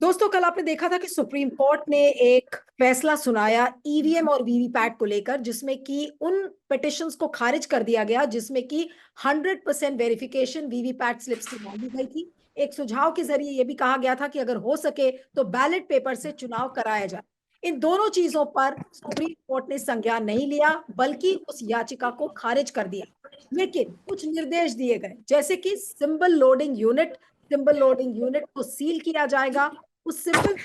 दोस्तों, कल आपने देखा था कि सुप्रीम कोर्ट ने एक फैसला सुनाया ईवीएम और वीवीपैट को लेकर, जिसमें कि उन पिटिशंस को खारिज कर दिया गया जिसमें कि 100% वेरिफिकेशन वीवीपैट स्लिप्स की मांगी गई थी। एक सुझाव के जरिए यह भी कहा गया था कि अगर हो सके तो बैलेट पेपर से चुनाव कराया जाए। इन दोनों चीजों पर सुप्रीम कोर्ट ने संज्ञान नहीं लिया, बल्कि उस याचिका को खारिज कर दिया। लेकिन कुछ निर्देश दिए गए, जैसे कि सिंबल लोडिंग यूनिट को सील किया जाएगा। उस सिंबल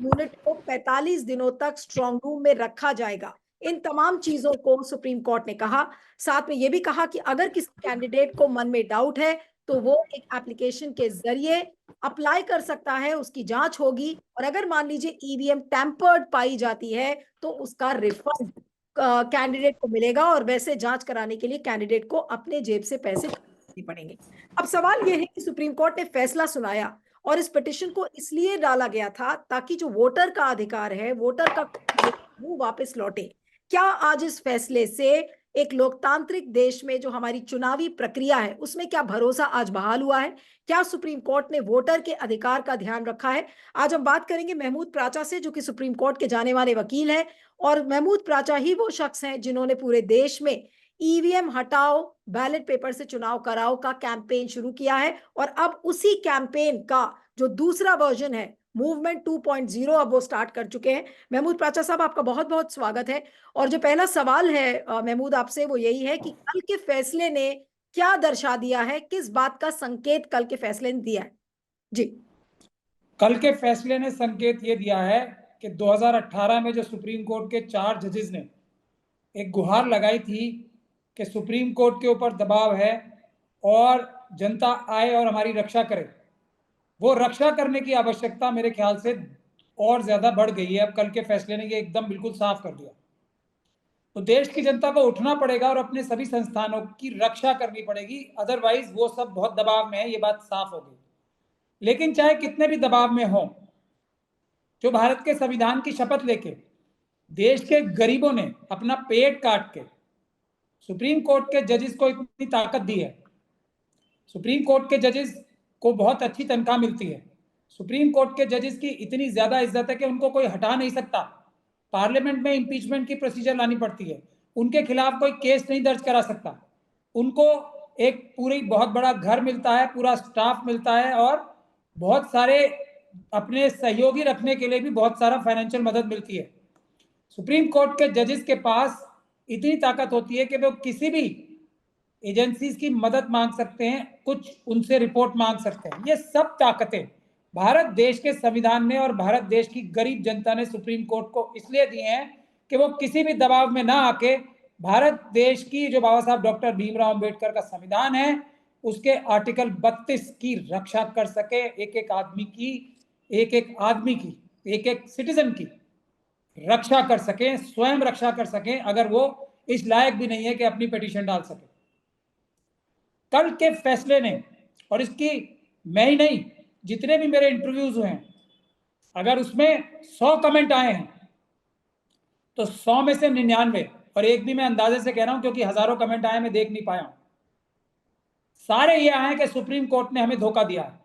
यूनिट को 45 दिनों तक स्ट्रांग रूम में रखा जाएगा। इन तमाम चीजों को सुप्रीम कोर्ट ने कहा। साथ में यह भी कहा कि अगर किसी कैंडिडेट को मन में डाउट है तो वो एक एप्लीकेशन के जरिए अप्लाई कर सकता है, उसकी जांच होगी, और अगर मान लीजिए ईवीएम टैंपर्ड पाई जाती है तो उसका रिफंड कैंडिडेट को मिलेगा, और वैसे जांच कराने के लिए कैंडिडेट को अपने जेब से पैसे देने पड़ेंगे। अब सवाल यह है कि सुप्रीम कोर्ट ने फैसला सुनाया और इस पिटिशन को इसलिए डाला गया था ताकि जो वोटर का अधिकार है, वोटर का वो वापस लौटे। क्या आज इस फैसले से एक लोकतांत्रिक देश में जो हमारी चुनावी प्रक्रिया है उसमें क्या भरोसा आज बहाल हुआ है? क्या सुप्रीम कोर्ट ने वोटर के अधिकार का ध्यान रखा है? आज हम बात करेंगे महमूद प्राचा से, जो कि सुप्रीम कोर्ट के जाने माने वकील हैं। और महमूद प्राचा ही वो शख्स हैं जिन्होंने पूरे देश में ईवीएम हटाओ, बैलेट पेपर से चुनाव कराओ का कैंपेन शुरू किया है। और अब उसी कैंपेन का जो दूसरा वर्जन है, मूवमेंट 2.0, अब वो स्टार्ट कर चुके हैं। महमूद प्राचा साहब, आपका बहुत बहुत स्वागत है। और जो पहला सवाल है महमूद आपसे, वो यही है कि कल के फैसले ने क्या दर्शा दिया है, किस बात का संकेत कल के फैसले ने दिया है? जी। कल के फैसले ने संकेत ये दिया है कि 2018 में जो सुप्रीम कोर्ट के 4 जजेस ने एक गुहार लगाई थी कि सुप्रीम कोर्ट के ऊपर दबाव है और जनता आए और हमारी रक्षा करे, वो रक्षा करने की आवश्यकता मेरे ख्याल से और ज्यादा बढ़ गई है। अब कल के फैसले ने ये एकदम बिल्कुल साफ कर दिया। तो देश की जनता को उठना पड़ेगा और अपने सभी संस्थानों की रक्षा करनी पड़ेगी, अदरवाइज वो सब बहुत दबाव में है, ये बात साफ हो गई। लेकिन चाहे कितने भी दबाव में हो, जो भारत के संविधान की शपथ लेके देश के गरीबों ने अपना पेट काट के सुप्रीम कोर्ट के जजेस को इतनी ताकत दी है। सुप्रीम कोर्ट के जजेस को बहुत अच्छी तनख्वाह मिलती है। सुप्रीम कोर्ट के जजेस की इतनी ज्यादा इज्जत है कि उनको कोई हटा नहीं सकता। पार्लियामेंट में इंपीचमेंट की प्रोसीजर लानी पड़ती है, उनके खिलाफ कोई केस नहीं दर्ज करा सकता। उनको एक पूरी बहुत बड़ा घर मिलता है, पूरा स्टाफ मिलता है, और बहुत सारे अपने सहयोगी रखने के लिए भी बहुत सारा फाइनेंशियल मदद मिलती है। सुप्रीम कोर्ट के जजेस के पास इतनी ताकत होती है कि वो किसी भी एजेंसीज की मदद मांग सकते हैं, कुछ उनसे रिपोर्ट मांग सकते हैं। ये सब ताकतें भारत देश के संविधान ने और भारत देश की गरीब जनता ने सुप्रीम कोर्ट को इसलिए दी हैं कि वो किसी भी दबाव में ना आके भारत देश की जो बाबा साहब डॉक्टर भीमराव अंबेडकर का संविधान है उसके आर्टिकल 32 की रक्षा कर सके, एक एक आदमी की, एक एक सिटीजन की रक्षा कर सकें, स्वयं रक्षा कर सकें, अगर वो इस लायक भी नहीं है कि अपनी पिटीशन डाल सके। कल के फैसले ने, और इसकी मैं ही नहीं, जितने भी मेरे इंटरव्यूज हुए हैं, अगर उसमें 100 कमेंट आए हैं तो 100 में से 99, और एक भी मैं अंदाजे से कह रहा हूं क्योंकि हजारों कमेंट आए, मैं देख नहीं पाया हूं, सारे ये आए कि सुप्रीम कोर्ट ने हमें धोखा दिया है।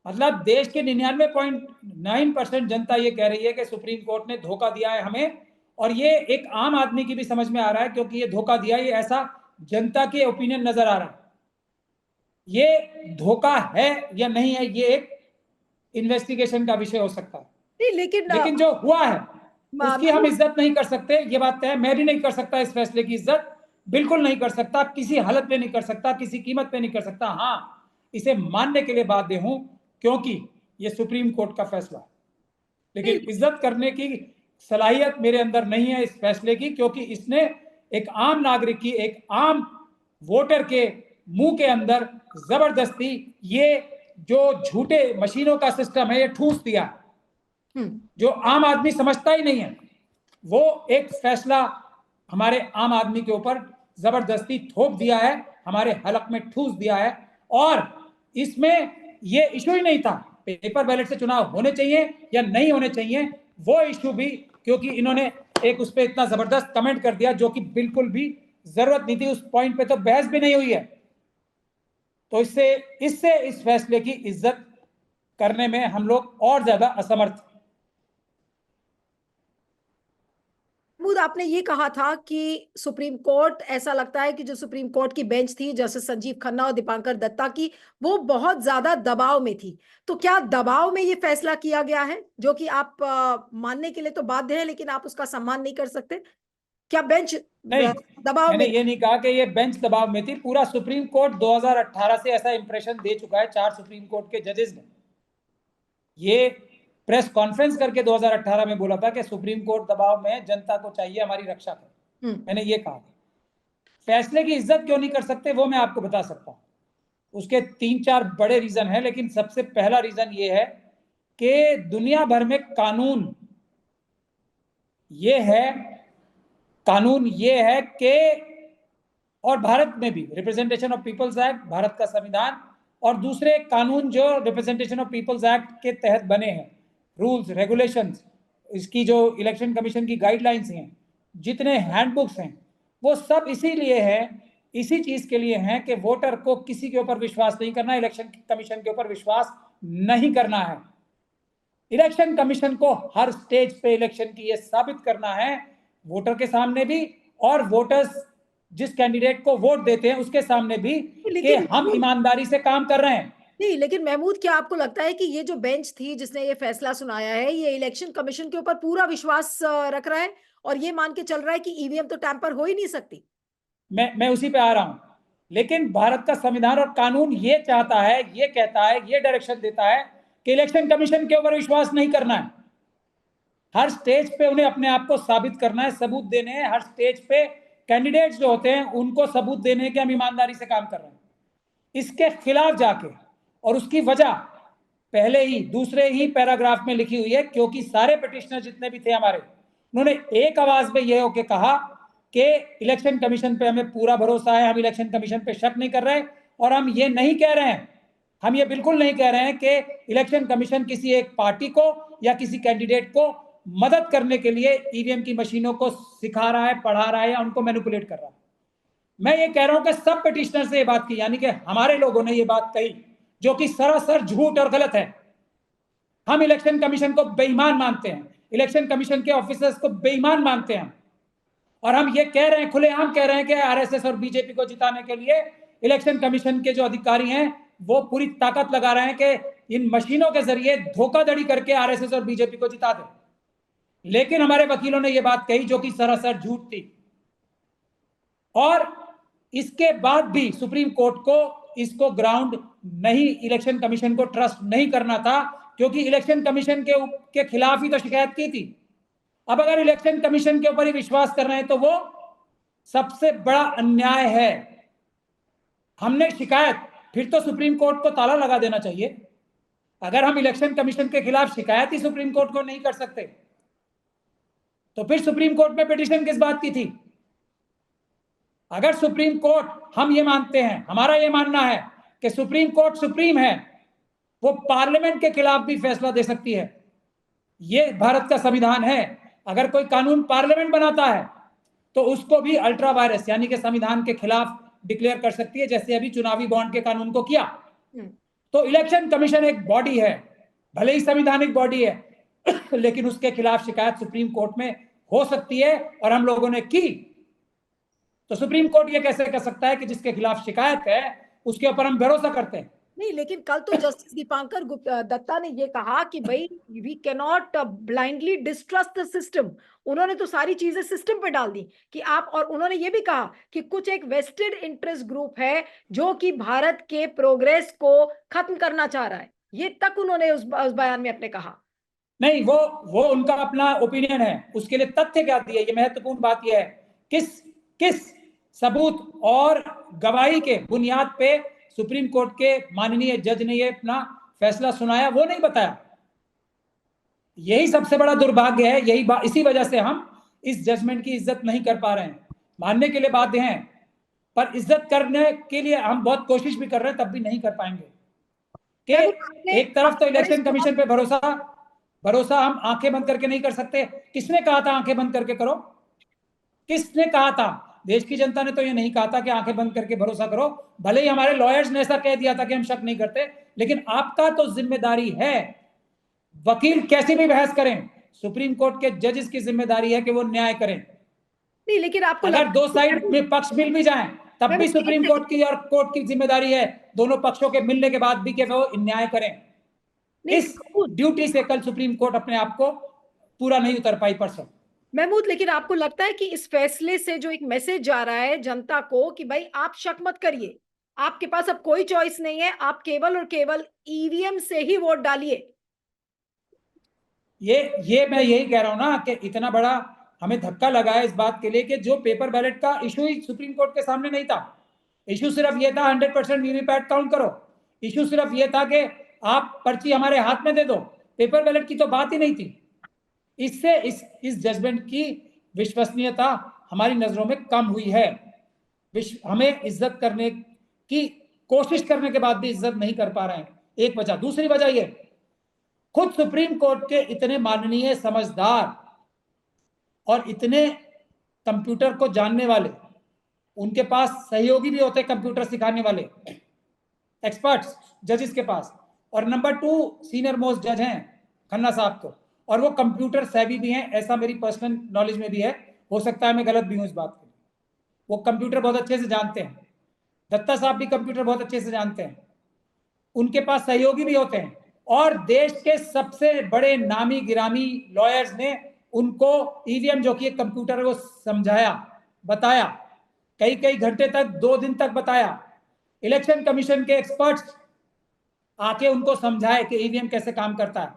मतलब देश के 99.9% जनता ये कह रही है कि सुप्रीम कोर्ट ने धोखा दिया है हमें, और ये एक आम आदमी की भी समझ में आ रहा है, क्योंकि ये धोखा दिया, ये ऐसा जनता के ओपिनियन नजर आ रहा है। ये धोखा है या नहीं है, ये एक इन्वेस्टिगेशन का विषय हो सकता है। नहीं, लेकिन जो हुआ है उसकी हम महमूद, इज्जत नहीं कर सकते, ये बात तय है। मैं भी नहीं कर सकता इस फैसले की इज्जत, बिल्कुल नहीं कर सकता, किसी हालत में नहीं कर सकता, किसी कीमत पे नहीं कर सकता। हाँ, इसे मानने के लिए बाध्य हूं क्योंकि ये सुप्रीम कोर्ट का फैसला है, लेकिन नहीं, इज्जत करने की सलाहियत मेरे अंदर नहीं है इस फैसले की, क्योंकि इसने एक आम नागरिक की, एक आम वोटर के मुंह के अंदर जबरदस्ती ये जो झूठे मशीनों का सिस्टम है ये ठूस दिया, जो आम आदमी समझता ही नहीं है। वो एक फैसला हमारे आम आदमी के ऊपर जबरदस्ती थोप दिया है, हमारे हलक में ठूस दिया है। और इसमें ये इशू ही नहीं था पेपर बैलेट से चुनाव होने चाहिए या नहीं होने चाहिए, वो इशू भी, क्योंकि इन्होंने एक उस पर इतना जबरदस्त कमेंट कर दिया जो कि बिल्कुल भी जरूरत नहीं थी, उस पॉइंट पे तो बहस भी नहीं हुई है। तो इससे इससे इस फैसले की इज्जत करने में हम लोग और ज्यादा असमर्थ हैं। महमूद, आपने ये कहा था कि सुप्रीम कोर्ट, ऐसा लगता है कि जो सुप्रीम कोर्ट की बेंच थी जस्टिस संजीव खन्ना और दीपांकर दत्ता की, वो बहुत ज्यादा दबाव में थी। तो क्या दबाव में ये फैसला किया गया है, जो कि आप मानने के लिए तो बाध्य हैं, लेकिन आप उसका सम्मान नहीं कर सकते? क्या बेंच नहीं, दबाव मैंने में ये नहीं कहा कि ये बेंच दबाव में थी। पूरा सुप्रीम कोर्ट 2018 से ऐसा इंप्रेशन दे चुका है, 4 सुप्रीम कोर्ट के जजेस ने ये प्रेस कॉन्फ्रेंस करके 2018 में बोला था कि सुप्रीम कोर्ट दबाव में है, जनता को चाहिए हमारी रक्षा करे। मैंने ये कहा था। फैसले की इज्जत क्यों नहीं कर सकते वो मैं आपको बता सकता हूं। उसके 3-4 बड़े रीजन है, लेकिन सबसे पहला रीजन ये है कि दुनिया भर में कानून ये है कि, और भारत में भी रिप्रेजेंटेशन ऑफ पीपल्स एक्ट, भारत का संविधान, और दूसरे कानून जो रिप्रेजेंटेशन ऑफ पीपल्स एक्ट के तहत बने हैं, रूल्स रेगुलेशंस, इसकी जो इलेक्शन कमीशन की गाइडलाइंस हैं, जितने हैंडबुक्स हैं, वो सब इसीलिए है, इसी चीज के लिए हैं कि वोटर को किसी के ऊपर विश्वास नहीं करना, इलेक्शन कमीशन के ऊपर विश्वास नहीं करना है। इलेक्शन कमीशन को हर स्टेज पे इलेक्शन की ये साबित करना है, वोटर के सामने भी और वोटर्स जिस कैंडिडेट को वोट देते हैं उसके सामने भी, कि हम ईमानदारी से काम कर रहे हैं। नहीं, लेकिन महमूद, क्या आपको लगता है कि ये जो बेंच थी जिसने ये फैसला सुनाया है, ये इलेक्शन कमीशन के ऊपर पूरा विश्वास रख रहा है और ये मान के चल रहा है कि ईवीएम तो टैंपर हो ही नहीं सकती? मैं उसी पे आ रहा हूं। लेकिन भारत का संविधान और कानून ये चाहता है, ये कहता है, ये डायरेक्शन देता है कि इलेक्शन कमीशन के ऊपर विश्वास नहीं करना है। हर स्टेज पे उन्हें अपने आप को साबित करना है, सबूत देने हैं। हर स्टेज पे कैंडिडेट्स जो होते हैं उनको सबूत देने हैं कि हम ईमानदारी से काम कर रहे हैं। इसके खिलाफ जाके, और उसकी वजह पहले ही दूसरे ही पैराग्राफ में लिखी हुई है, क्योंकि सारे पिटिशनर जितने भी थे हमारे, उन्होंने एक आवाज में यह होकर कहा कि इलेक्शन कमीशन पे हमें पूरा भरोसा है, हम इलेक्शन कमीशन पे शक नहीं कर रहे, और हम ये नहीं कह रहे हैं, हम ये बिल्कुल नहीं कह रहे हैं कि इलेक्शन कमीशन किसी एक पार्टी को या किसी कैंडिडेट को मदद करने के लिए ईवीएम की मशीनों को सिखा रहा है, पढ़ा रहा है या उनको मैनिपुलेट कर रहा है। मैं ये कह रहा हूं कि सब पिटिशनर से ये बात की, यानी कि हमारे लोगों ने ये बात कही, जो कि सरासर झूठ और गलत है। हम इलेक्शन कमीशन को बेईमान मानते हैं, इलेक्शन कमीशन के ऑफिसर्स को बेईमान मानते हैं, और हम ये कह रहे हैं, खुलेआम कह रहे हैं कि आरएसएस और बीजेपी को जिताने के लिए इलेक्शन कमीशन के जो अधिकारी हैं वो पूरी ताकत लगा रहे हैं कि इन मशीनों के जरिए धोखाधड़ी करके आरएसएस और बीजेपी को जिता दें। लेकिन हमारे वकीलों ने यह बात कही जो कि सरासर झूठ थी, और इसके बाद भी सुप्रीम कोर्ट को इसको ग्राउंड नहीं, इलेक्शन कमीशन को ट्रस्ट नहीं करना था, क्योंकि इलेक्शन कमीशन के खिलाफ ही तो शिकायत की थी। अब अगर इलेक्शन कमीशन के ऊपर ही विश्वास कर रहे हैं तो वो सबसे बड़ा अन्याय है। हमने शिकायत, फिर तो सुप्रीम कोर्ट को ताला लगा देना चाहिए। अगर हम इलेक्शन कमीशन के खिलाफ शिकायत ही सुप्रीम कोर्ट को नहीं कर सकते तो फिर सुप्रीम कोर्ट में पिटीशन किस बात की थी? अगर सुप्रीम कोर्ट, हम ये मानते हैं, हमारा ये मानना है कि सुप्रीम कोर्ट सुप्रीम है, वो पार्लियामेंट के खिलाफ भी फैसला दे सकती है। ये भारत का संविधान है। अगर कोई कानून पार्लियामेंट बनाता है तो उसको भी अल्ट्रा वायरस यानी कि संविधान के खिलाफ डिक्लेयर कर सकती है, जैसे अभी चुनावी बॉन्ड के कानून को किया। तो इलेक्शन कमीशन एक बॉडी है, भले ही संवैधानिक बॉडी है लेकिन उसके खिलाफ शिकायत सुप्रीम कोर्ट में हो सकती है, और हम लोगों ने की। तो सुप्रीम कोर्ट ये कैसे कर सकता है कि जिसके खिलाफ शिकायत है उसके ऊपर हम भरोसा करते हैं? नहीं, लेकिन कल तो जस्टिस दीपांकर दत्ता ने ये कहा कि भाई, we can not blindly distrust the system. उन्होंने तो सारी चीजें सिस्टम पे डाल दी कि आप, और उन्होंने ये भी कहा कि कुछ एक वेस्टेड इंटरेस्ट ग्रुप है जो कि भारत के प्रोग्रेस को खत्म करना चाह रहा है। ये तक उन्होंने उस बयान में अपने कहा। नहीं, वो उनका अपना ओपिनियन है, उसके लिए तथ्य क्या दिए, ये महत्वपूर्ण बात यह है, किस किस सबूत और गवाही के बुनियाद पे सुप्रीम कोर्ट के माननीय जज ने ये अपना फैसला सुनाया, वो नहीं बताया। यही सबसे बड़ा दुर्भाग्य है, इसी वजह से हम इस जजमेंट की इज्जत नहीं कर पा रहे हैं। मानने के लिए बाध्य हैं, पर इज्जत करने के लिए हम बहुत कोशिश भी कर रहे हैं, तब भी नहीं कर पाएंगे। कि एक तरफ तो इलेक्शन कमीशन पे भरोसा हम आंखें बंद करके नहीं कर सकते। किसने कहा था आंखें बंद करके करो? किसने कहा था? देश की जनता ने तो ये नहीं कहा था कि आंखें बंद करके भरोसा करो। भले ही हमारे लॉयर्स ने ऐसा कह दिया था कि हम शक नहीं करते, लेकिन आपका तो जिम्मेदारी है, वकील कैसी भी बहस करें, सुप्रीम कोर्ट के जजेस की जिम्मेदारी है कि वो न्याय करें। नहीं, लेकिन आपको अगर दो साइड लगता में पक्ष मिल भी जाएं, तब भी सुप्रीम कोर्ट की और कोर्ट की जिम्मेदारी है दोनों पक्षों के मिलने के बाद भी कि वो न्याय करें। इस ड्यूटी से कल सुप्रीम कोर्ट अपने आप को पूरा नहीं उतर पाई परसों। महमूद, लेकिन आपको लगता है कि इस फैसले से जो एक मैसेज जा रहा है जनता को कि भाई आप शक मत करिए, आपके पास अब कोई चॉइस नहीं है, आप केवल और केवल ईवीएम से ही वोट डालिए। ये मैं यही कह रहा हूं ना कि इतना बड़ा हमें धक्का लगा है इस बात के लिए कि जो पेपर बैलेट का इशू ही सुप्रीम कोर्ट के सामने नहीं था। इशू सिर्फ ये था 100% वीवीपैट काउंट करो। इशू सिर्फ ये था कि आप पर्ची हमारे हाथ में दे दो। पेपर बैलेट की तो बात ही नहीं थी। इससे इस जजमेंट की विश्वसनीयता हमारी नजरों में कम हुई है। हमें इज्जत करने की कोशिश करने के बाद भी इज्जत नहीं कर पा रहे हैं, एक वजह। दूसरी वजह ये, खुद सुप्रीम कोर्ट के इतने माननीय, समझदार और इतने कंप्यूटर को जानने वाले, उनके पास सहयोगी भी होते कंप्यूटर सिखाने वाले एक्सपर्ट्स जजेस के पास, और नंबर 2 सीनियर मोस्ट जज हैं खन्ना साहब को, और वो कंप्यूटर सेवी भी हैं, ऐसा मेरी पर्सनल नॉलेज में भी है। हो सकता है मैं गलत भी हूं इस बात के लिए। वो कंप्यूटर बहुत अच्छे से जानते हैं। दत्ता साहब भी कंप्यूटर बहुत अच्छे से जानते हैं। उनके पास सहयोगी भी होते हैं, और देश के सबसे बड़े नामी गिरामी लॉयर्स ने उनको ईवीएम जो कि एक कंप्यूटर है वो समझाया, बताया, कई कई घंटे तक, 2 दिन तक बताया। इलेक्शन कमीशन के एक्सपर्ट्स आके उनको समझाए कि ईवीएम कैसे काम करता है।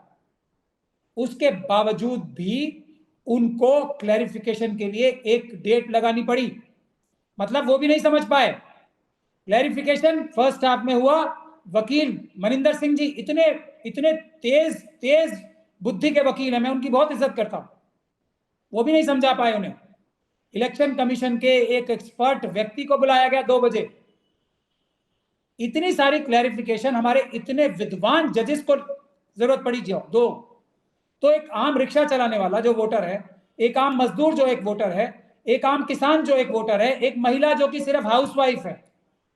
उसके बावजूद भी उनको क्लैरिफिकेशन के लिए एक डेट लगानी पड़ी, मतलब वो भी नहीं समझ पाए। क्लैरिफिकेशन फर्स्ट हाफ में हुआ। वकील मनिंदर सिंह जी इतने इतने तेज बुद्धि के वकील हैं, मैं उनकी बहुत इज्जत करता हूं, वो भी नहीं समझा पाए उन्हें। इलेक्शन कमीशन के एक एक्सपर्ट व्यक्ति को बुलाया गया 2 बजे। इतनी सारी क्लैरिफिकेशन हमारे इतने विद्वान जजेस को जरूरत पड़ी जो दो। तो एक आम रिक्शा चलाने वाला जो वोटर है, एक आम मजदूर जो एक वोटर है, एक आम किसान जो एक वोटर है, एक महिला जो कि सिर्फ हाउसवाइफ है,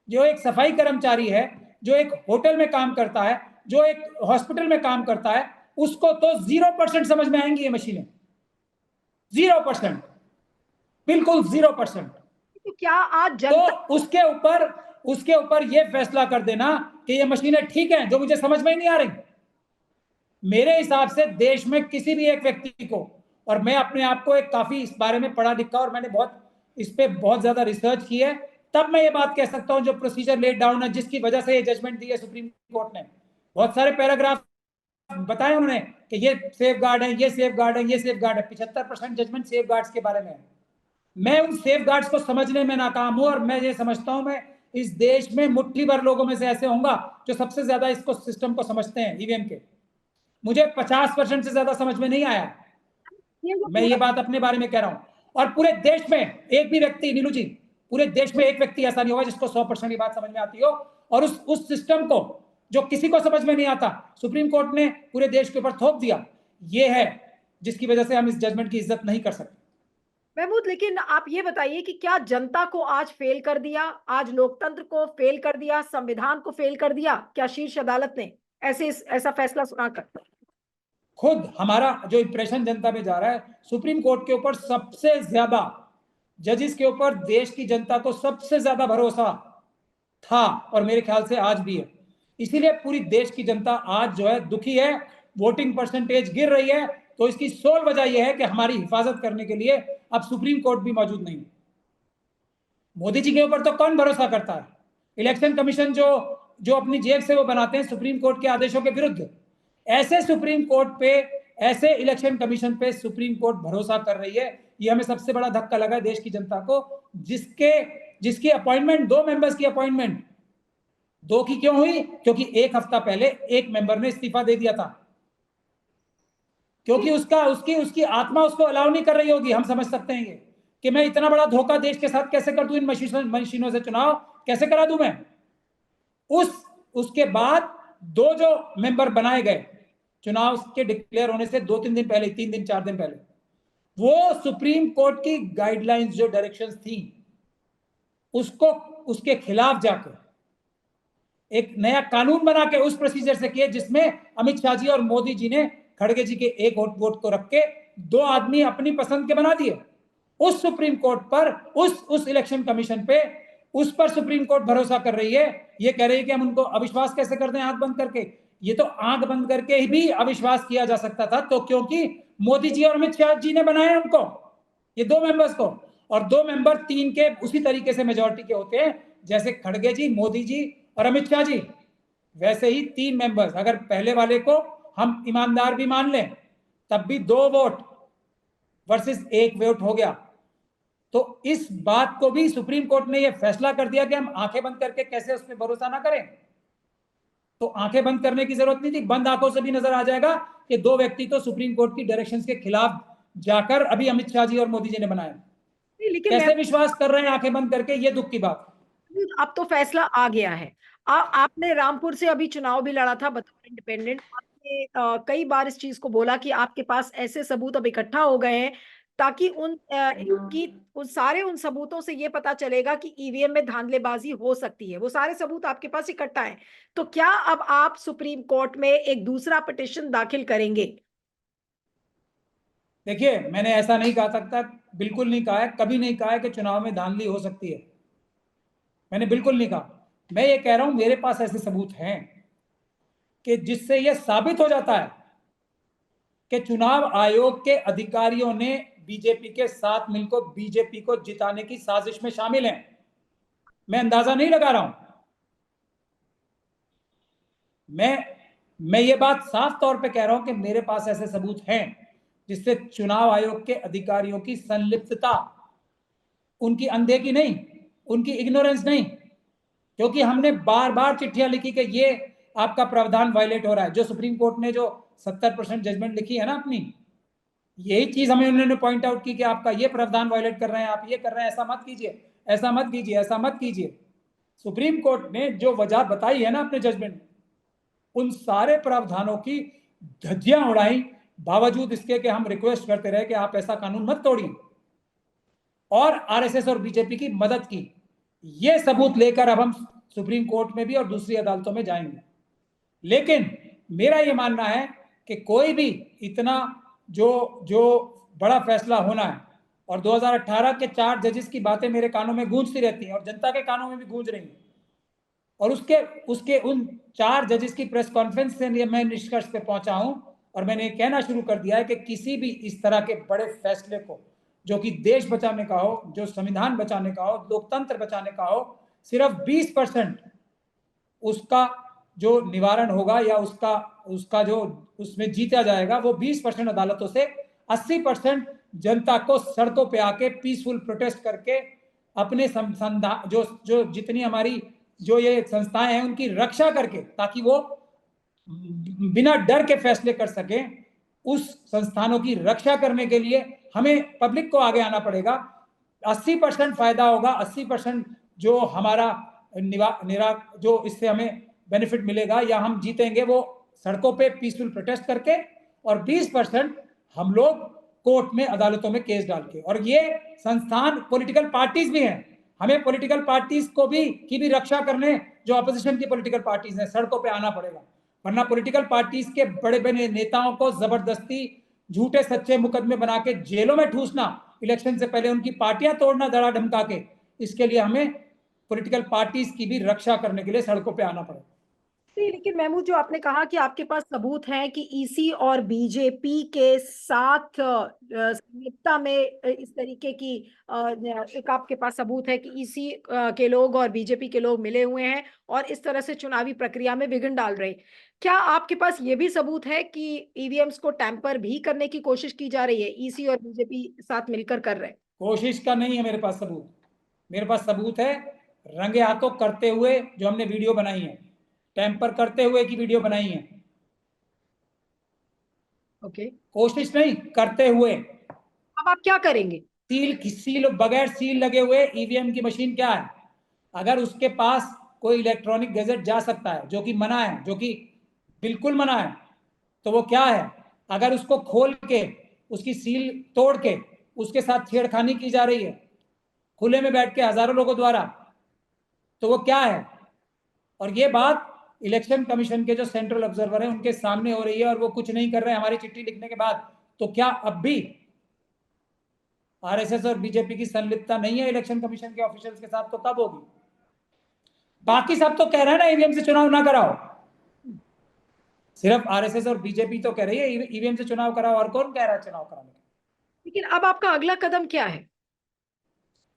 जो एक सफाई कर्मचारी है, जो एक होटल में काम करता है, जो एक हॉस्पिटल में काम करता है, उसको तो 0% समझ में आएंगी ये मशीनें। 0%, बिल्कुल 0%। तो क्या आज तो जनता उसके ऊपर ये फैसला कर देना कि ये मशीनें ठीक हैं, जो मुझे समझ में ही नहीं आ रही। मेरे हिसाब से देश में किसी भी एक व्यक्ति को, और मैं अपने आप को एक काफी इस बारे में पढ़ा लिखा और मैंने बहुत इस पे बहुत ज्यादा रिसर्च की है, तब मैं ये बात कह सकता हूं जो प्रोसीजर लेट डाउन है, जिसकी वजह से ये जजमेंट दी है सुप्रीम कोर्ट ने। बहुत सारे पैराग्राफ बताए उन्होंने कि ये सेफ गार्ड है, ये सेफ गार्ड है, ये सेफ गार्ड है। 75% जजमेंट सेफ गार्ड्स के बारे में है। मैं उन सेफ गार्ड्स को समझने में नाकाम हूं, और मैं ये समझता हूं मैं इस देश में मुट्ठी भर लोगों में से ऐसे होंगे जो सबसे ज्यादा इसको सिस्टम को समझते हैं ईवीएम के। मुझे 50% से ज्यादा समझ में नहीं आया। मैं ये बात अपने बारे में कह रहा हूं, और पूरे देश में एक भी व्यक्ति, नीलू जी, पूरे देश में एक व्यक्ति ऐसा नहीं होगा जिसको 100% ये बात समझ में आती हो। और उस सिस्टम को जो किसी को समझ में नहीं आता, सुप्रीम कोर्ट ने पूरे देश के ऊपर थोप दिया। ये है जिसकी वजह से हम इस जजमेंट की इज्जत नहीं कर सकते। महमूद, लेकिन आप ये बताइए कि क्या जनता को आज फेल कर दिया, आज लोकतंत्र को फेल कर दिया, संविधान को फेल कर दिया क्या शीर्ष अदालत ने ऐसा फैसला सुनाकर? खुद हमारा जो इंप्रेशन जनता में जा रहा है, सुप्रीम कोर्ट के ऊपर सबसे ज्यादा, जजेस के ऊपर देश की जनता को सबसे ज्यादा भरोसा था, और मेरे ख्याल से आज भी है। इसीलिए पूरी देश की जनता आज जो है दुखी है। वोटिंग परसेंटेज गिर रही है, तो इसकी सोल वजह यह है कि हमारी हिफाजत करने के लिए अब सुप्रीम कोर्ट भी मौजूद नहीं है। मोदी जी के ऊपर तो कौन भरोसा करता है? इलेक्शन कमीशन जो जो अपनी जेब से वो बनाते हैं सुप्रीम कोर्ट के आदेशों के विरुद्ध। ऐसे सुप्रीम कोर्ट पे, ऐसे इलेक्शन कमीशन पे सुप्रीम कोर्ट भरोसा कर रही है। ये हमें सबसे बड़ा धक्का लगा है देश की जनता को, जिसकी अपॉइंटमेंट, 2 मेंबर्स की अपॉइंटमेंट, 2 की क्यों हुई? क्योंकि 1 हफ्ता पहले एक मेंबर ने इस्तीफा दे दिया था, क्योंकि उसकी आत्मा उसको अलाउ नहीं कर रही होगी। हम समझ सकते हैं ये कि मैं इतना बड़ा धोखा देश के साथ कैसे कर दूं, इन मशीनों से चुनाव कैसे करा दूं मैं। उसके बाद 2 जो मेंबर बनाए गए चुनाव के डिक्लेयर होने से 2-3 दिन पहले, 3 दिन 4 दिन पहले, वो सुप्रीम कोर्ट की गाइडलाइंस जो डायरेक्शंस थी उसके खिलाफ जाकर एक नया कानून बना के उस प्रोसीजर से किए जिसमें अमित शाह जी और मोदी जी ने खड़गे जी के एक वोट को रख के 2 आदमी अपनी पसंद के बना दिए। उस सुप्रीम कोर्ट पर, उस इलेक्शन कमीशन पे, उस पर सुप्रीम कोर्ट भरोसा कर रही है। ये कह रही है कि हम उनको अविश्वास कैसे कर दें आंख बंद करके। ये तो आंख बंद करके ही भी अविश्वास किया जा सकता था, तो क्योंकि मोदी जी और अमित शाह जी ने बनाया उनको, ये 2 मेंबर्स को, और 2 मेंबर 3 के उसी तरीके से मेजोरिटी के होते हैं जैसे खड़गे जी, मोदी जी और अमित शाह जी। वैसे ही 3 मेंबर्स, अगर पहले वाले को हम ईमानदार भी मान लें तब भी 2 वोट वर्सेस 1 वोट हो गया। तो इस बात को भी सुप्रीम कोर्ट ने यह फैसला कर दिया कि हम आंखें बंद करके कैसे उस पर भरोसा ना करें। तो आंखें बंद करने की जरूरत नहीं थी, बंद आंखों से भी नजर आ जाएगा कि 2 व्यक्ति तो सुप्रीम कोर्ट की डायरेक्शंस के खिलाफ जाकर अभी अमित शाह जी और मोदी जी ने बनाया। लेकिन कैसे विश्वास कर रहे हैं आंखें बंद करके, ये दुख की बात। अब तो फैसला आ गया है। आपने रामपुर से अभी चुनाव भी लड़ा था बतौर इंडिपेंडेंट। आपने कई बार इस चीज को बोला कि आपके पास ऐसे सबूत अब इकट्ठा हो गए हैं ताकि उन सारे उन सबूतों से ये पता चलेगा कि ईवीएम में धांधलेबाजी हो सकती है। वो सारे सबूत आपके पास इकट्ठा है। तो क्या अब आप सुप्रीम कोर्ट में एक दूसरा पिटिशन दाखिल करेंगे? देखिए, मैंने ऐसा नहीं कहा सकता, बिल्कुल नहीं कहा है, कभी नहीं कहा है कि चुनाव में धांधली हो सकती है। मैंने बिल्कुल नहीं कहा। मैं ये कह रहा हूं मेरे पास ऐसे सबूत हैं कि जिससे यह साबित हो जाता है कि चुनाव आयोग के अधिकारियों ने बीजेपी के साथ मिलकर बीजेपी को जिताने की साजिश में शामिल हैं। मैं अंदाजा नहीं लगा रहा हूं। मैं ये बात साफ तौर पे कह रहा हूं कि मेरे पास ऐसे सबूत हैं जिससे चुनाव आयोग के अधिकारियों की संलिप्तता, उनकी अनदेखी नहीं, उनकी इग्नोरेंस नहीं, क्योंकि हमने बार बार चिट्ठियां लिखी कि ये आपका प्रावधान वायलेट हो रहा है। जो सुप्रीम कोर्ट ने जो 70% जजमेंट लिखी है ना अपनी, यही चीज हमें उन्होंने पॉइंट आउट की कि आपका ये प्रावधान वायलेट कर रहे हैं, आप ये कर रहे हैं, ऐसा मत कीजिए, ऐसा मत कीजिए, ऐसा मत कीजिए। सुप्रीम कोर्ट ने जो वजह बताई है ना अपने जजमेंट, उन सारे प्रावधानों की धज्जियां उड़ाई, बावजूद इसके कि हम रिक्वेस्ट करते रहे कि आप ऐसा कानून मत तोड़िए, और आरएसएस और बीजेपी की मदद की। ये सबूत लेकर अब हम सुप्रीम कोर्ट में भी और दूसरी अदालतों में जाएंगे। लेकिन मेरा ये मानना है कि कोई भी इतना जो जो बड़ा फैसला होना है, और 2018 के 4 जजेस की बातें मेरे कानों में गूंजती रहती हैं और जनता के कानों में भी गूंज रही हैं, और उसके उसके उन 4 जजेस की प्रेस कॉन्फ्रेंस से मैं निष्कर्ष पे पहुंचा हूं, और मैंने कहना शुरू कर दिया है कि किसी भी इस तरह के बड़े फैसले को, जो कि देश बचाने का हो, जो संविधान बचाने का हो, लोकतंत्र बचाने का हो, सिर्फ 20% उसका जो निवारण होगा या उसका उसका जो उसमें जीता जाएगा, वो 20% अदालतों से, 80% जनता को सड़कों पे आके पीसफुल प्रोटेस्ट करके अपने जो जो जितनी हमारी जो ये संस्थाएं हैं उनकी रक्षा करके, ताकि वो बिना डर के फैसले कर सके। उस संस्थानों की रक्षा करने के लिए हमें पब्लिक को आगे आना पड़ेगा। 80% फायदा होगा, 80% जो हमारा जो इससे हमें बेनिफिट मिलेगा या हम जीतेंगे वो सड़कों पे पीसफुल प्रोटेस्ट करके, और 20% हम लोग कोर्ट में अदालतों में केस डाल के। और ये संस्थान पॉलिटिकल पार्टीज भी हैं, हमें पॉलिटिकल पार्टीज को भी की भी रक्षा करने, जो अपोजिशन की पॉलिटिकल पार्टीज हैं, सड़कों पे आना पड़ेगा। वरना पॉलिटिकल पार्टीज के बड़े बड़े नेताओं को जबरदस्ती झूठे सच्चे मुकदमे बना के जेलों में ठूसना, इलेक्शन से पहले उनकी पार्टियां तोड़ना धड़ा धमका के, इसके लिए हमें पॉलिटिकल पार्टीज की भी रक्षा करने के लिए सड़कों पे आना पड़ेगा। नहीं, लेकिन महमूद, जो आपने कहा कि आपके पास सबूत हैं कि ईसी और बीजेपी के साथ संलिप्तता में इस तरीके की एक आपके पास सबूत है कि ईसी के लोग और बीजेपी के लोग मिले हुए हैं और इस तरह से चुनावी प्रक्रिया में विघ्न डाल रहे हैं। क्या आपके पास ये भी सबूत है कि ईवीएम्स को टैंपर भी करने की कोशिश की जा रही है, ईसी और बीजेपी साथ मिलकर कर रहे हैं? कोशिश का नहीं है मेरे पास सबूत। मेरे पास सबूत है रंगे हाथों करते हुए, जो हमने वीडियो बनाई है, टेम्पर करते हुए की वीडियो बनाई है। ओके। कोशिश नहीं, करते हुए। अब आप क्या करेंगे? सील बगैर सील लगे हुए ईवीएम की मशीन क्या है? अगर उसके पास कोई इलेक्ट्रॉनिक गैजेट जा सकता है, जो कि मना है, जो कि बिल्कुल मना है, तो वो क्या है? अगर उसको खोल के उसकी सील तोड़ के उसके साथ छेड़खानी की जा रही है खुले में बैठ के हजारों लोगों द्वारा, तो वो क्या है? और ये बात इलेक्शन कमीशन के जो सेंट्रल ऑब्जर्वर हैं उनके सामने हो रही है और वो कुछ नहीं कर रहे हैं हमारी चिट्ठी लिखने के बाद। तो क्या अब भी आरएसएस और बीजेपी की संलिप्तता नहीं है इलेक्शन कमीशन के ऑफिशियल्स के साथ? तो कब होगी? बाकी सब तो कह रहे हैं ना ईवीएम से चुनाव ना कराओ, सिर्फ आरएसएस और बीजेपी तो कह रही है ईवीएम से चुनाव कराओ, और कौन कह रहा है चुनाव कराने? लेकिन अब आपका अगला कदम क्या है?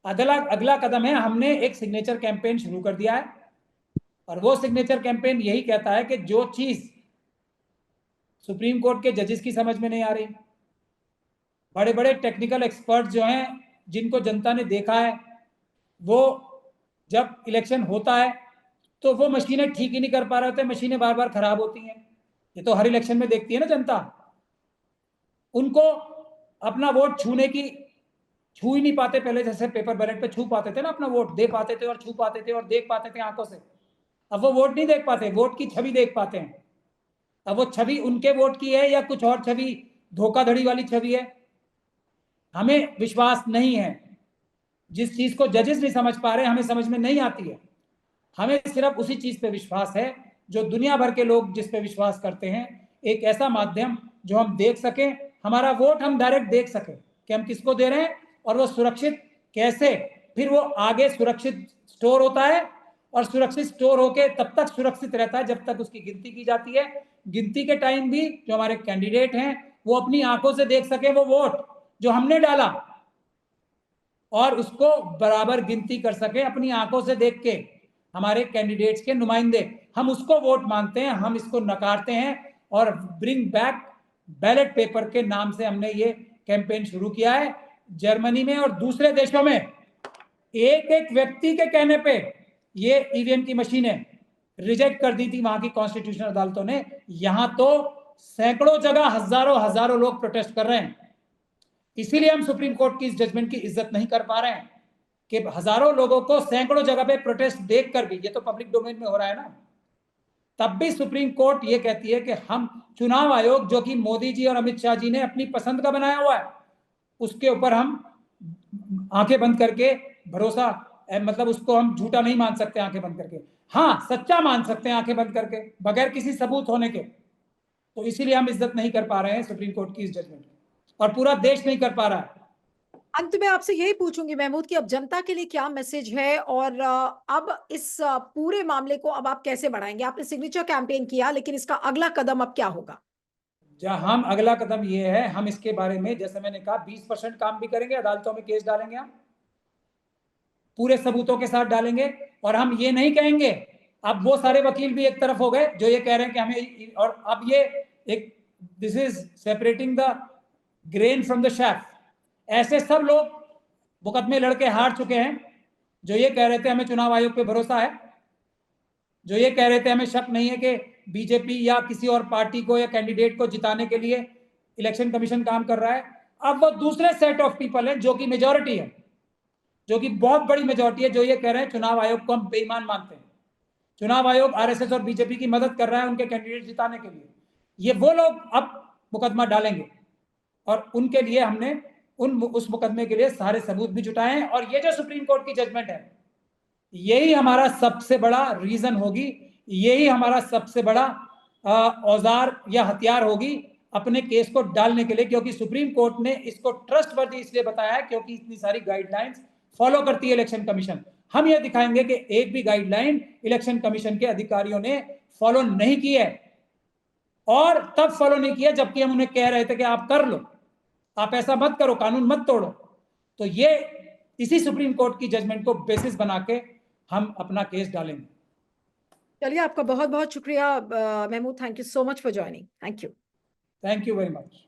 अगला कदम है, हमने एक सिग्नेचर कैंपेन शुरू कर दिया है और वो सिग्नेचर कैंपेन यही कहता है कि जो चीज सुप्रीम कोर्ट के जजेस की समझ में नहीं आ रही, बड़े बड़े टेक्निकल एक्सपर्ट जो हैं जिनको जनता ने देखा है, वो जब इलेक्शन होता है तो वो मशीनें ठीक ही नहीं कर पा रहे होते, मशीनें बार बार खराब होती हैं, ये तो हर इलेक्शन में देखती है ना जनता। उनको अपना वोट छू ही नहीं पाते, पहले जैसे पेपर बैलेट पे छू पाते थे ना अपना वोट, दे पाते थे और छू पाते थे और देख पाते थे आंखों से। अब वो वोट नहीं देख पाते, वोट की छवि देख पाते हैं। अब वो छवि उनके वोट की है या कुछ और छवि, धोखाधड़ी वाली छवि है, हमें विश्वास नहीं है। जिस चीज को जजेस नहीं समझ पा रहे, हमें समझ में नहीं आती है। हमें सिर्फ उसी चीज पे विश्वास है जो दुनिया भर के लोग जिस पे विश्वास करते हैं, एक ऐसा माध्यम जो हम देख सकें, हमारा वोट हम डायरेक्ट देख सकें कि हम किसको दे रहे हैं और वो सुरक्षित कैसे, फिर वो आगे सुरक्षित स्टोर होता है और सुरक्षित स्टोर होके तब तक सुरक्षित रहता है जब तक उसकी गिनती की जाती है। गिनती के टाइम भी जो हमारे कैंडिडेट हैं वो अपनी आंखों से देख सके वो वोट जो हमने डाला और उसको बराबर गिनती कर सके अपनी आंखों से देख के। हमारे कैंडिडेट्स के नुमाइंदे, हम उसको वोट मानते हैं, हम इसको नकारते हैं। और ब्रिंग बैक बैलेट पेपर के नाम से हमने ये कैंपेन शुरू किया है। जर्मनी में और दूसरे देशों में एक एक व्यक्ति के कहने पे ये ईवीएम की मशीनें रिजेक्ट कर दी थी वहां की कॉन्स्टिट्यूशनल अदालतों ने। यहां तो सैकड़ों जगह हजारों लोग प्रोटेस्ट कर रहे हैं। इसीलिए हम सुप्रीम कोर्ट की इस जजमेंट की इज्जत नहीं कर पा रहे हैं कि हजारों लोगों को सैकड़ों जगह पे प्रोटेस्ट देखकर भी, ये तो पब्लिक डोमेन में हो रहा है ना, तब भी सुप्रीम कोर्ट ये कहती है कि हम चुनाव आयोग जो कि मोदी जी और अमित शाह जी ने अपनी पसंद का बनाया हुआ है, उसके ऊपर हम आंखें बंद करके भरोसा, मतलब उसको हम झूठा नहीं मान सकते आंखें बंद करके। हाँ, सच्चा मान सकते हैं आंखें बंद करके बगैर किसी सबूत होने के। तो इसीलिए हम इज्जत नहीं कर पा रहे हैं सुप्रीम कोर्ट की इस जजमेंट और पूरा देश नहीं कर पा रहा है। अंत में आपसे यही पूछूंगी महमूद कि अब जनता के लिए क्या मैसेज है और अब इस पूरे मामले को अब आप कैसे बढ़ाएंगे? आपने सिग्नेचर कैंपेन किया, लेकिन इसका अगला कदम अब क्या होगा? हम अगला कदम ये है, हम इसके बारे में जैसे मैंने कहा 20% काम भी करेंगे, अदालतों में केस डालेंगे, हम पूरे सबूतों के साथ डालेंगे। और हम ये नहीं कहेंगे, अब वो सारे वकील भी एक तरफ हो गए जो ये कह रहे हैं कि हमें, और अब ये एक this is separating the grain from the chef. ऐसे सब लोग मुकदमे लड़के हार चुके हैं जो ये कह रहे थे हमें चुनाव आयोग पे भरोसा है, जो ये कह रहे थे हमें शक नहीं है कि बीजेपी या किसी और पार्टी को या कैंडिडेट को जिताने के लिए इलेक्शन कमीशन काम कर रहा है। अब वो दूसरे सेट ऑफ पीपल हैं जो कि मेजॉरिटी है, जो कि बहुत बड़ी मेजॉरिटी है, जो ये कह रहे हैं चुनाव आयोग को हम बेईमान मानते हैं, चुनाव आयोग आरएसएस और बीजेपी की मदद कर रहा है उनके कैंडिडेट जिताने के लिए। ये वो लोग अब मुकदमा डालेंगे और उनके लिए हमने उस मुकदमे के लिए सारे सबूत भी जुटाए हैं। और ये जो सुप्रीम कोर्ट की जजमेंट है, यही हमारा सबसे बड़ा रीजन होगी, यही हमारा सबसे बड़ा औजार या हथियार होगी अपने केस को डालने के लिए, क्योंकि सुप्रीम कोर्ट ने इसको ट्रस्टवर्दी इसलिए बताया है क्योंकि इतनी सारी गाइडलाइंस फॉलो करती है इलेक्शन कमीशन। हम ये दिखाएंगे कि एक भी गाइडलाइन इलेक्शन कमीशन के अधिकारियों ने फॉलो नहीं की है, और तब फॉलो नहीं किया जबकि हम उन्हें कह रहे थे कि आप कर लो, आप ऐसा मत करो, कानून मत तोड़ो। तो ये इसी सुप्रीम कोर्ट की जजमेंट को बेसिस बना के हम अपना केस डालेंगे। चलिए, आपका बहुत बहुत शुक्रिया Mahmood. Thank you so much for joining. Thank you very much.